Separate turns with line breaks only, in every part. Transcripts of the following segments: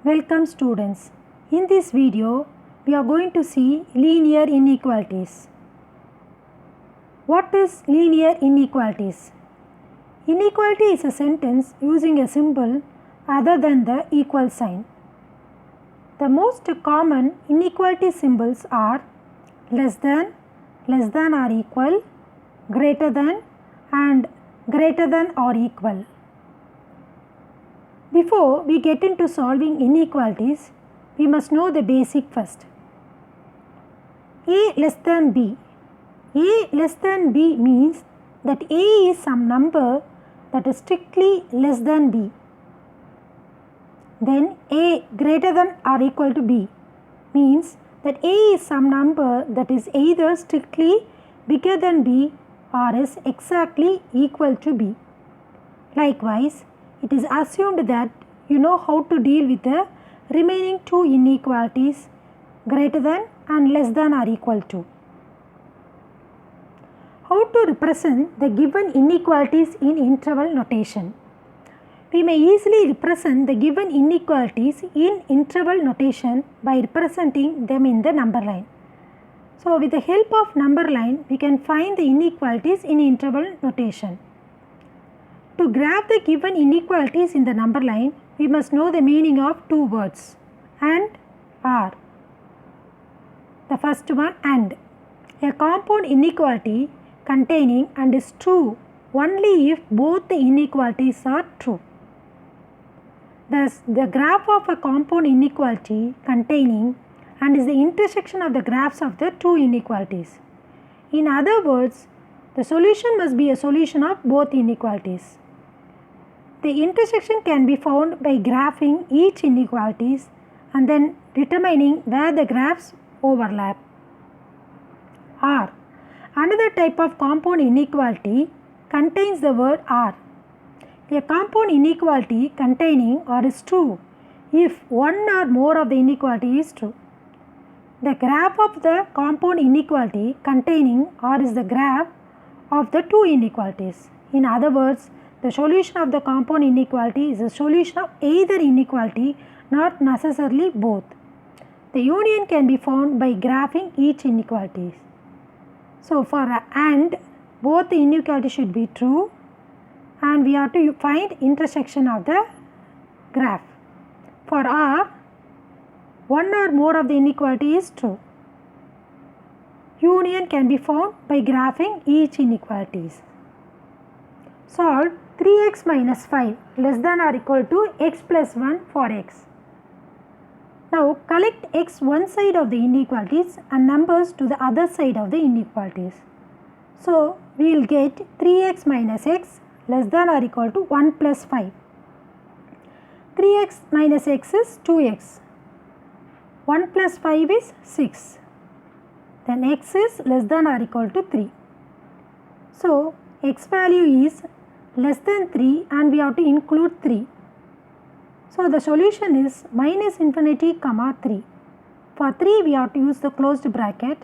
Welcome students. In this video, we are going to see linear inequalities. What is linear inequalities? Inequality is a sentence using a symbol other than the equal sign. The most common inequality symbols are less than or equal, greater than and greater than or equal. Before we get into solving inequalities, we must know the basic first. A less than B. A less than B means that A is some number that is strictly less than B. Then A greater than or equal to B means that A is some number that is either strictly bigger than B or is exactly equal to B. Likewise, it is assumed that you know how to deal with the remaining two inequalities greater than and less than or equal to. How to represent the given inequalities in interval notation? We may easily represent the given inequalities in interval notation by representing them in the number line. So, with the help of number line, we can find the inequalities in interval notation. To graph the given inequalities in the number line, we must know the meaning of two words and or. The first one and. A compound inequality containing and is true only if both the inequalities are true. Thus, the graph of a compound inequality containing and is the intersection of the graphs of the two inequalities. In other words, the solution must be a solution of both inequalities. The intersection can be found by graphing each inequalities and then determining where the graphs overlap. Or, another type of compound inequality contains the word or. A compound inequality containing or is true if one or more of the inequality is true. The graph of the compound inequality containing or is the graph of the two inequalities. In other words, the solution of the compound inequality is a solution of either inequality, not necessarily both. The union can be found by graphing each inequality. So, for and, both the inequalities should be true and we have to find intersection of the graph. For or, one or more of the inequality is true. Union can be found by graphing each inequalities. Solve 3x minus 5 less than or equal to x plus 1 for x. Now collect x one side of the inequalities and numbers to the other side of the inequalities. So we will get 3x minus x less than or equal to 1 plus 5. 3x minus x is 2x. 1 plus 5 is 6. Then x is less than or equal to 3. So x value is less than 3 and we have to include 3. So the solution is minus infinity comma 3. For 3 we have to use the closed bracket.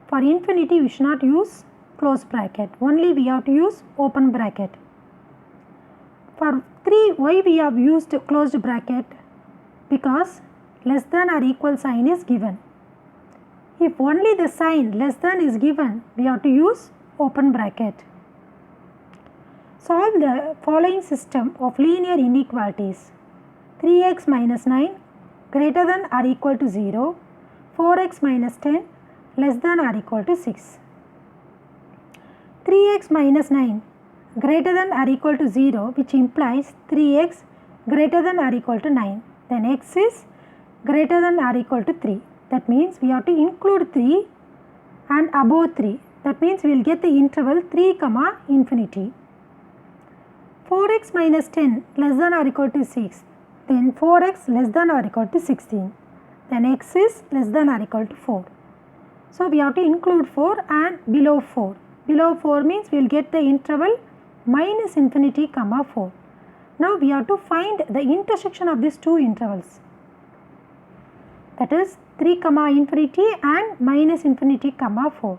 For infinity we should not use closed bracket. Only we have to use open bracket. For 3 why we have used closed bracket? Because less than or equal sign is given. If only the sign less than is given, we have to use open bracket. Solve the following system of linear inequalities. 3x minus 9 greater than or equal to 0, 4x minus 10 less than or equal to 6. 3x minus 9 greater than or equal to 0, which implies 3x greater than or equal to 9. Then x is greater than or equal to 3. That means we have to include 3 and above 3. That means we will get the interval 3 comma infinity. 4x minus 10 less than or equal to 6. Then 4x less than or equal to 16. Then x is less than or equal to 4. So we have to include 4 and below 4. Below 4 means we will get the interval minus infinity comma 4. Now we have to find the intersection of these two intervals. That is 3 comma infinity and minus infinity comma 4.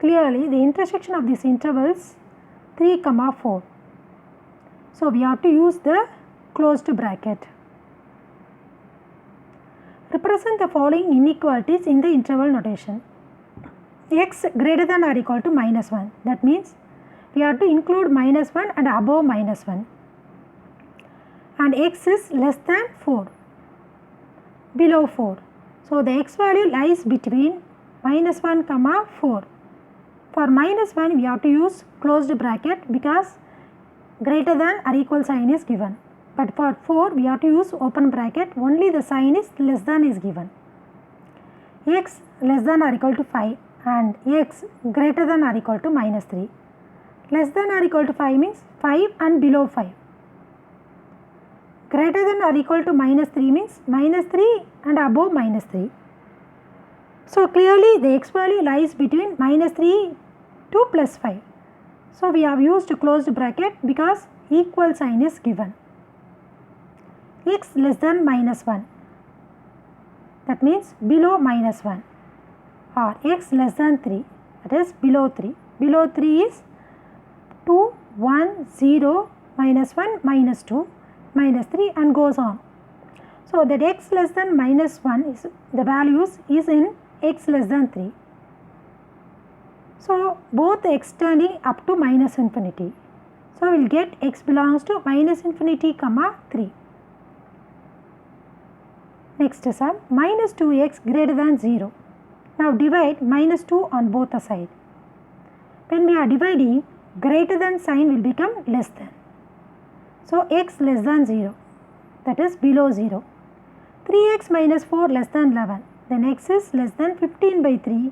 Clearly the intersection of these intervals 3 comma 4. So we have to use the closed bracket. Represent the following inequalities in the interval notation. X greater than or equal to minus 1. That means we have to include minus 1 and above minus 1. And x is less than 4, below 4. So the x value lies between minus 1 comma 4. For minus 1 we have to use closed bracket because greater than or equal sign is given. But for 4 we have to use open bracket, only the sign is less than is given. X less than or equal to 5 and x greater than or equal to minus 3. Less than or equal to 5 means 5 and below 5. Greater than or equal to minus 3 means minus 3 and above minus 3. So clearly the x value lies between minus 3 to plus 5. So we have used closed bracket because equal sign is given. X less than minus 1, that means below minus 1, or x less than 3, that is below 3. Below 3 is 2, 1, 0, minus 1, minus 2, minus 3 and goes on. So that x less than minus 1 is the values is in x less than 3. So both extending up to minus infinity. So we will get x belongs to minus infinity comma 3. Next sum, minus 2x greater than 0. Now divide minus 2 on both the sides. When we are dividing, greater than sign will become less than. So x less than 0, that is below 0. 3x minus 4 less than 11, then x is less than 15 by 3,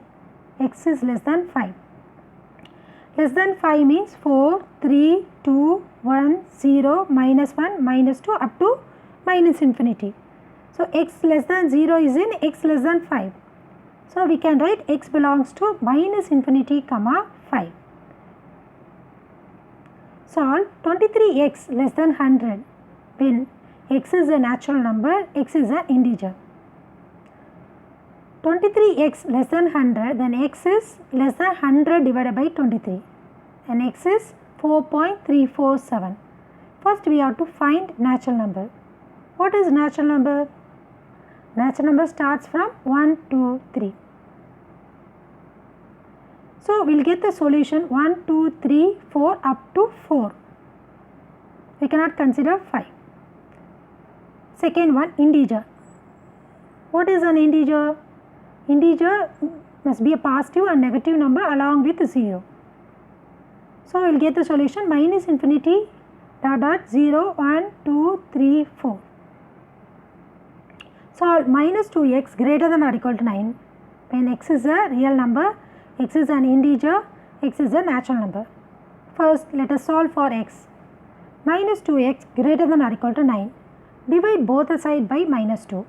x is less than 5. Less than 5 means 4, 3, 2, 1, 0, minus 1, minus 2 up to minus infinity. So x less than 0 is in x less than 5. So we can write x belongs to minus infinity comma 5. Solve 23x less than 100 when x is a natural number, x is an integer. 23x less than 100, then x is less than 100 divided by 23 and x is 4.347. First we have to find natural number. What is natural number? Natural number starts from 1, 2, 3. So we will get the solution 1, 2, 3, 4 up to 4. We cannot consider 5. Second one, integer. What is an integer? Integer must be a positive and negative number along with 0. So we will get the solution minus infinity dot dot 0, 1, 2, 3, 4. Solve minus 2x greater than or equal to 9 when x is a real number, x is an integer, x is a natural number. First let us solve for x. Minus 2x greater than or equal to 9. Divide both the side by minus 2.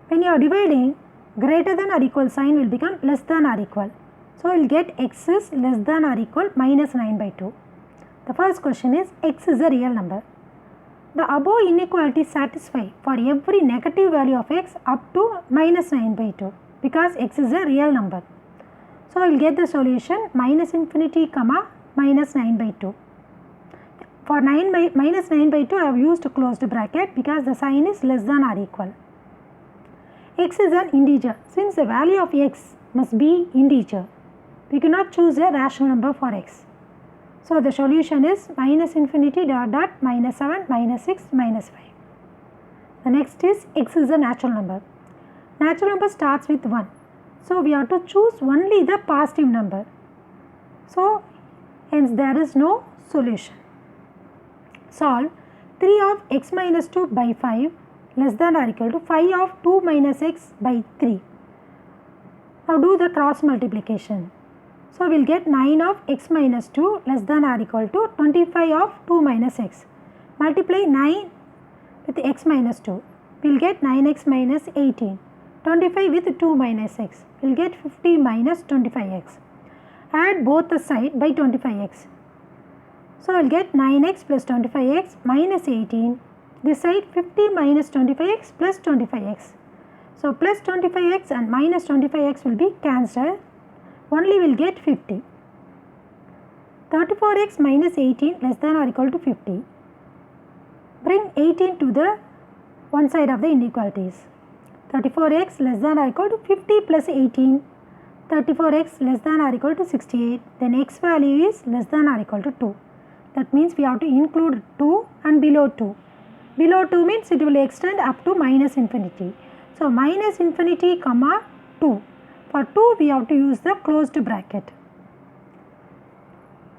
When you are dividing, greater than or equal sign will become less than or equal. So we will get x is less than or equal minus 9 by 2. The first question is x is a real number. The above inequality satisfy for every negative value of x up to minus 9 by 2 because x is a real number. So we will get the solution minus infinity comma minus 9 by 2. For minus 9 by 2 I have used closed bracket because the sign is less than or equal. X is an integer. Since the value of x must be integer, we cannot choose a rational number for x. So the solution is minus infinity dot dot minus 7, minus 6, minus 5. The next is x is a natural number. Natural number starts with 1. So we have to choose only the positive number. So hence there is no solution. Solve 3 of x minus 2 by 5 less than or equal to 5 of 2 minus x by 3. Now do the cross multiplication. So we will get 9 of x minus 2 less than or equal to 25 of 2 minus x. Multiply 9 with x minus 2. We will get 9x minus 18. 25 with 2 minus x. We will get 50 minus 25x. Add both the side by 25x. So we will get 9x plus 25x minus 18. This side 50 minus 25x plus 25x. So plus 25x and minus 25x will be cancelled. Only will get 50. 34x minus 18 less than or equal to 50. Bring 18 to the one side of the inequalities. 34x less than or equal to 50 plus 18. 34x less than or equal to 68. Then x value is less than or equal to 2. That means we have to include 2 and below 2. Below 2 means it will extend up to minus infinity. So minus infinity comma 2. For 2 we have to use the closed bracket.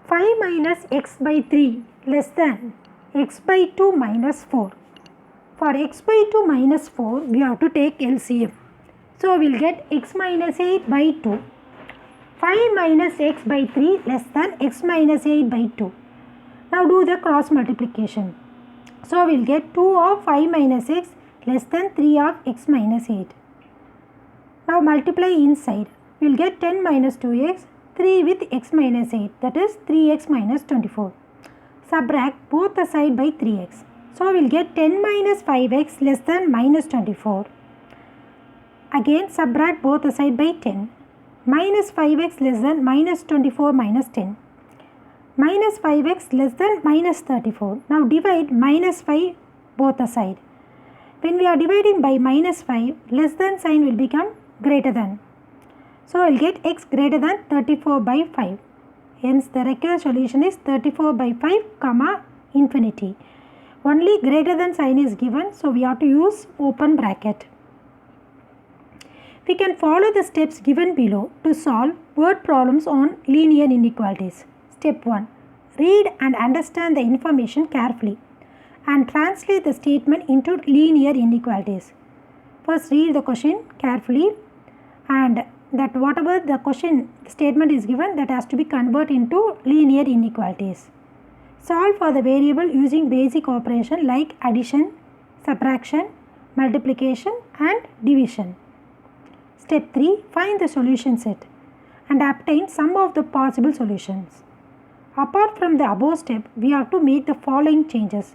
5 minus x by 3 less than x by 2 minus 4. For x by 2 minus 4 we have to take LCM. So we will get x minus 8 by 2. 5 minus x by 3 less than x minus 8 by 2. Now do the cross multiplication. So we will get 2 of 5 minus x less than 3 of x minus 8. Now multiply inside. We will get 10 minus 2x, 3 with x minus 8, that is 3x minus 24. Subtract both the side by 3x. So we will get 10 minus 5x less than minus 24. Again subtract both the side by 10. Minus 5x less than minus 24 minus 10. Minus 5x less than minus 34. Now divide minus 5 both the side. When we are dividing by minus 5, less than sign will become greater than. So I will get x greater than 34 by 5. Hence the required solution is 34 by 5 comma infinity. Only greater than sign is given, so we have to use open bracket. We can follow the steps given below to solve word problems on linear inequalities. Step 1. Read and understand the information carefully and translate the statement into linear inequalities. First read the question carefully, and that whatever the question statement is given, that has to be converted into linear inequalities. Solve for the variable using basic operation like addition, subtraction, multiplication and division. Step 3. Find the solution set and obtain sum of the possible solutions. Apart from the above step, we have to make the following changes.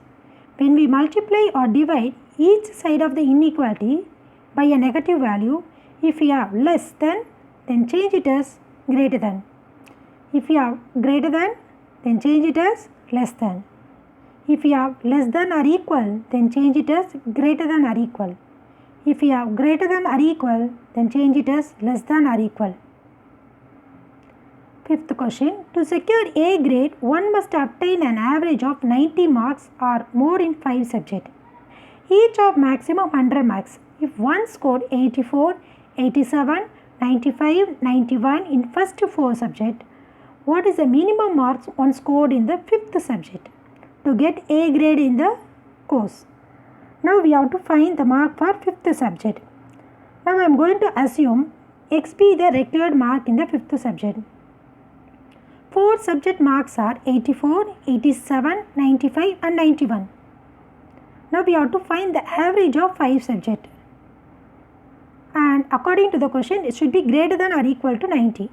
When we multiply or divide each side of the inequality by a negative value, if we have less than, then change it as greater than. If we have greater than, then change it as less than. If we have less than or equal, then change it as greater than or equal. If we have greater than or equal, then change it as less than or equal. Fifth question. To secure A grade, one must obtain an average of 90 marks or more in 5 subjects, each of maximum 100 marks. If one scored 84, 87, 95, 91 in first 4 subjects, what is the minimum marks one scored in the 5th subject to get A grade in the course? Now we have to find the mark for 5th subject. Now I am going to assume X be the required mark in the 5th subject. 4 subject marks are 84, 87, 95 and 91. Now we have to find the average of 5 subjects. And according to the question, it should be greater than or equal to 90.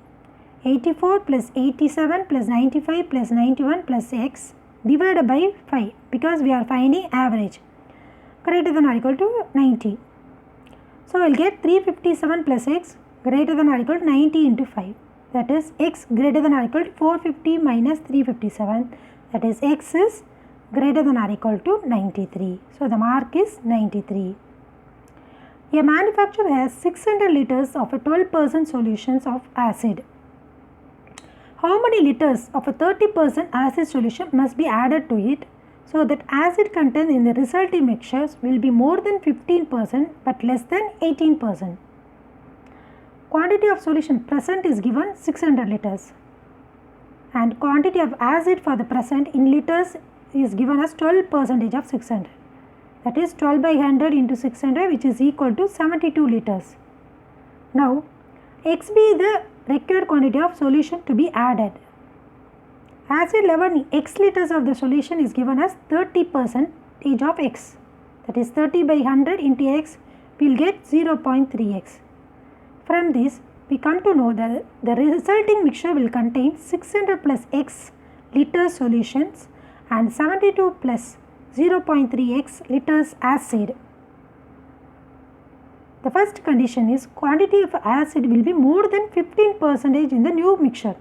84 plus 87 plus 95 plus 91 plus x divided by 5, because we are finding average, greater than or equal to 90. So we will get 357 plus x greater than or equal to 90 into 5. That is x greater than or equal to 450 minus 357. That is x is greater than or equal to 93. So the mark is 93. A manufacturer has 600 liters of a 12% solutions of acid. How many liters of a 30% acid solution must be added to it so that acid content in the resulting mixtures will be more than 15% but less than 18%? Quantity of solution present is given 600 liters and quantity of acid for the present in liters is given as 12% of 600. That is 12 by 100 into 600, which is equal to 72 liters. Now X be the required quantity of solution to be added. Acid level in X liters of the solution is given as 30% of X. That is 30 by 100 into X, we will get 0.3x. From this, we come to know that the resulting mixture will contain 600 plus X liters solutions and 72 plus 0.3x liters acid. The first condition is quantity of acid will be more than 15% in the new mixture.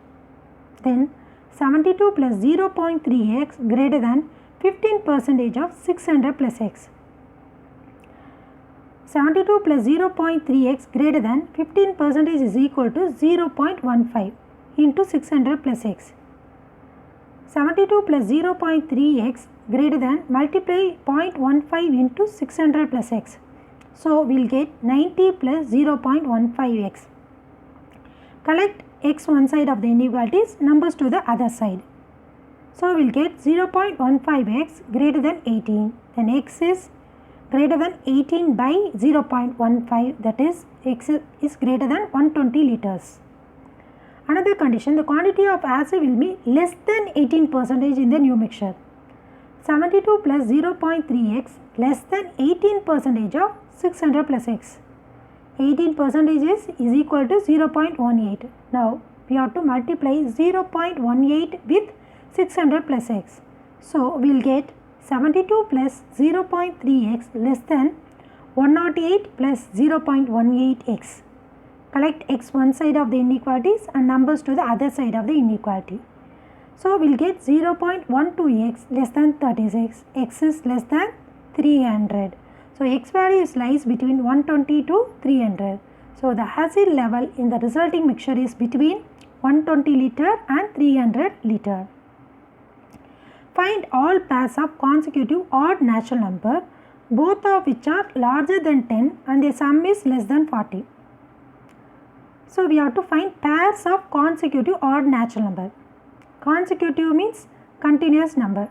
Then 72 plus 0.3x greater than 15% of 600 plus x. 72 plus 0.3x greater than 15% is equal to 0.15 into 600 plus x. 72 plus 0.3x greater than multiply 0.15 into 600 plus x. So, we will get 90 plus 0.15x. Collect x one side of the inequalities, numbers to the other side. So, we will get 0.15x greater than 18. Then x is greater than 18 by 0.15, that is x is greater than 120 liters. Another condition, the quantity of acid will be less than 18% in the new mixture. 72 plus 0.3x less than 18% of 600 plus x. 18% is equal to 0.18. Now, we have to multiply 0.18 with 600 plus x. So, we will get 72 plus 0.3x less than 108 plus 0.18x. Collect x one side of the inequalities and numbers to the other side of the inequality. So, we will get 0.12x less than 36, x is less than 300. So, x value lies between 120 to 300. So, the acid level in the resulting mixture is between 120 liter and 300 liter. Find all pairs of consecutive odd natural number, both of which are larger than 10 and their sum is less than 40. So, we have to find pairs of consecutive odd natural number. Consecutive means continuous number.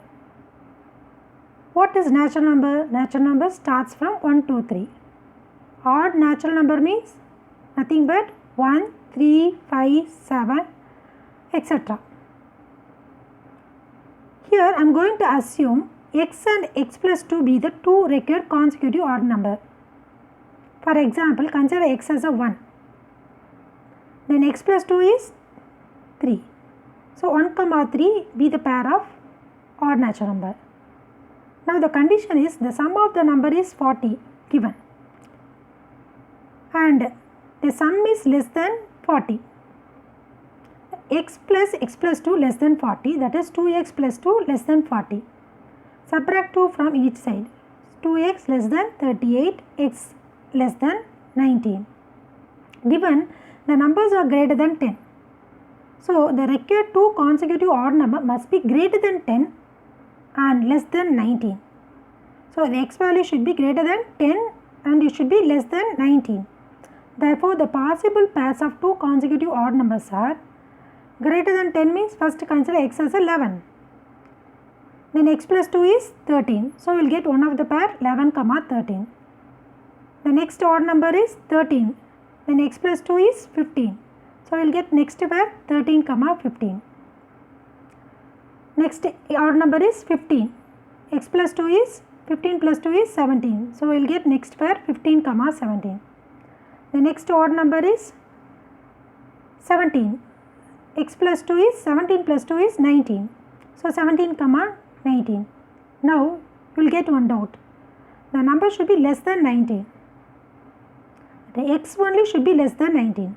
What is natural number? Natural number starts from 1, 2, 3. Odd natural number means nothing but 1, 3, 5, 7, etc. Here I am going to assume x and x plus 2 be the two required consecutive odd number. For example, consider x as a 1. Then x plus 2 is 3. So, 1, 3 be the pair of odd natural number. Now, the condition is the sum of the number is 40 given and the sum is less than 40. X plus 2 less than 40, that is 2x plus 2 less than 40. Subtract 2 from each side. 2x less than 38, x less than 19. Given the numbers are greater than 10. So, the required two consecutive odd number must be greater than 10 and less than 19. So, the x value should be greater than 10 and it should be less than 19. Therefore, the possible pairs of two consecutive odd numbers are greater than 10 means first consider x as 11. Then x plus 2 is 13. So, we will get one of the pair 11, 13. The next odd number is 13. Then x plus 2 is 15. So, we will get next pair 13, 15. Next odd number is 15. X plus 2 is 15 plus 2 is 17. So, we will get next pair 15, 17. The next odd number is 17. X plus 2 is 17 plus 2 is 19. So, 17, 19. Now, you will get one doubt. The number should be less than 19. The x only should be less than 19.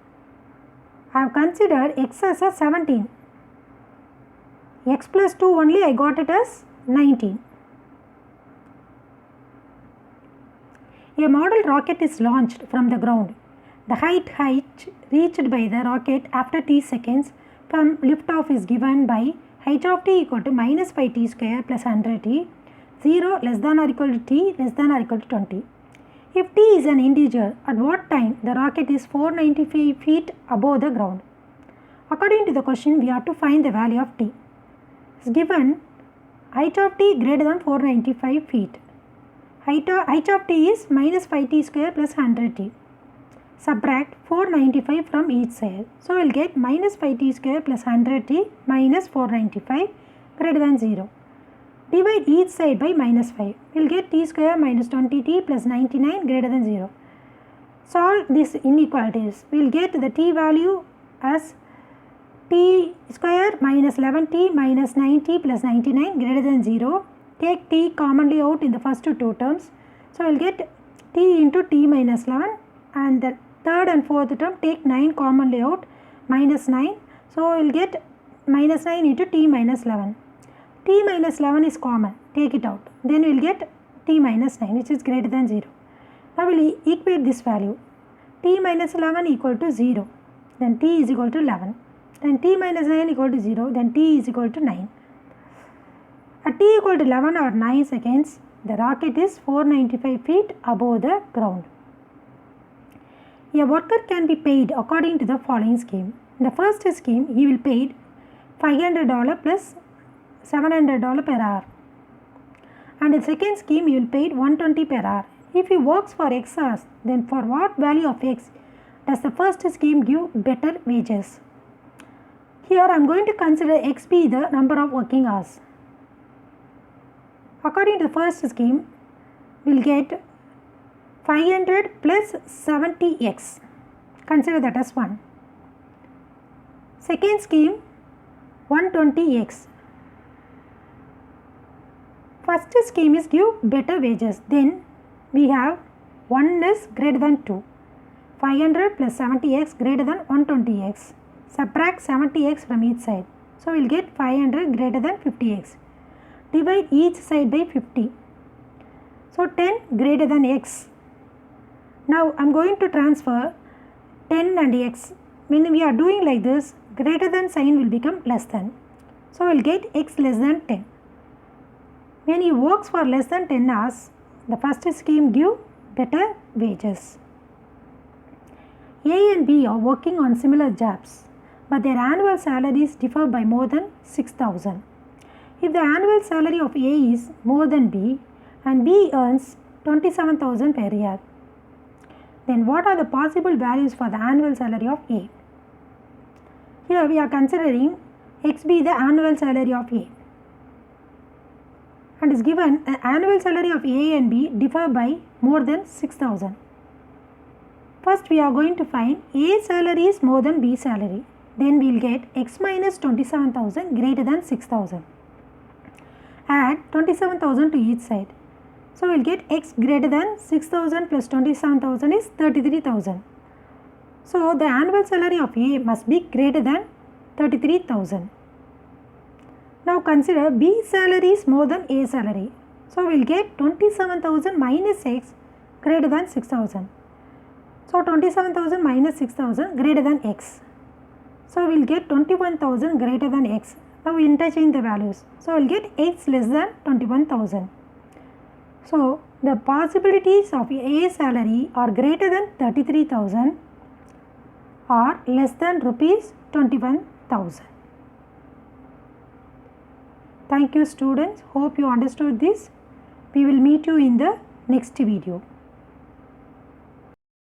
I have considered x as a 17. X plus 2 only I got it as 19. A model rocket is launched from the ground. The height reached by the rocket after t seconds from liftoff is given by height of t equal to minus 5t square plus 100t, 0 less than or equal to t less than or equal to 20. If t is an integer, at what time the rocket is 495 feet above the ground? According to the question, we have to find the value of t. It is given height of t greater than 495 feet. Height of t is minus 5t square plus 100t. Subtract 495 from each side. So, we will get minus 5t square plus 100t minus 495 greater than 0. Divide each side by minus 5. We will get t square minus 20t plus 99 greater than 0. Solve these inequalities. We will get the t value as t square minus 11t minus 9t plus 99 greater than 0. Take t commonly out in the first two terms. So, we will get t into t minus 11 and the third and fourth term take 9 commonly out minus 9. So, we will get minus 9 into t minus 11. T minus 11 is common, take it out. Then we will get t minus 9 which is greater than 0. Now we will equate this value. T minus 11 equal to 0. Then T is equal to 11. Then T minus 9 equal to 0. Then T is equal to 9. At T equal to 11 or 9 seconds, the rocket is 495 feet above the ground. A worker can be paid according to the following scheme. In the first scheme, he will paid $500 plus $700 per hour. And in the second scheme, he will paid $120 per hour. If he works for X hours, then for what value of X does the first scheme give better wages? Here I am going to consider X be the number of working hours. According to the first scheme, we will get 500 plus 70x. Consider that as 1. Second scheme, 120x. First scheme is give better wages. Then we have 1 is greater than 2. 500 plus 70x greater than 120x. Subtract 70x from each side. So we will get 500 greater than 50x. Divide each side by 50. So 10 greater than x. Now I am going to transfer 10 and x. When we are doing like this, greater than sign will become less than. So we will get x less than 10. When he works for less than 10 hours, the first scheme give better wages. A and B are working on similar jobs, but their annual salaries differ by more than 6,000. If the annual salary of A is more than B and B earns 27,000 per year, then what are the possible values for the annual salary of A? Here we are considering X be the annual salary of A, and is given the annual salary of A and B differ by more than 6,000. First we are going to find A salary is more than B salary. Then we will get X minus 27,000 greater than 6,000. Add 27,000 to each side. So we will get X greater than 6,000 plus 27,000 is 33,000. So the annual salary of A must be greater than 33,000. Now consider B salary is more than A salary. So we will get 27,000 minus X greater than 6,000. So 27,000 minus 6,000 greater than X. So we will get 21,000 greater than X. Now we interchange the values. So we will get X less than 21,000. So the possibilities of A salary are greater than 33,000 or less than rupees 21,000. Thank you students. Hope you understood this. We will meet you in the next video.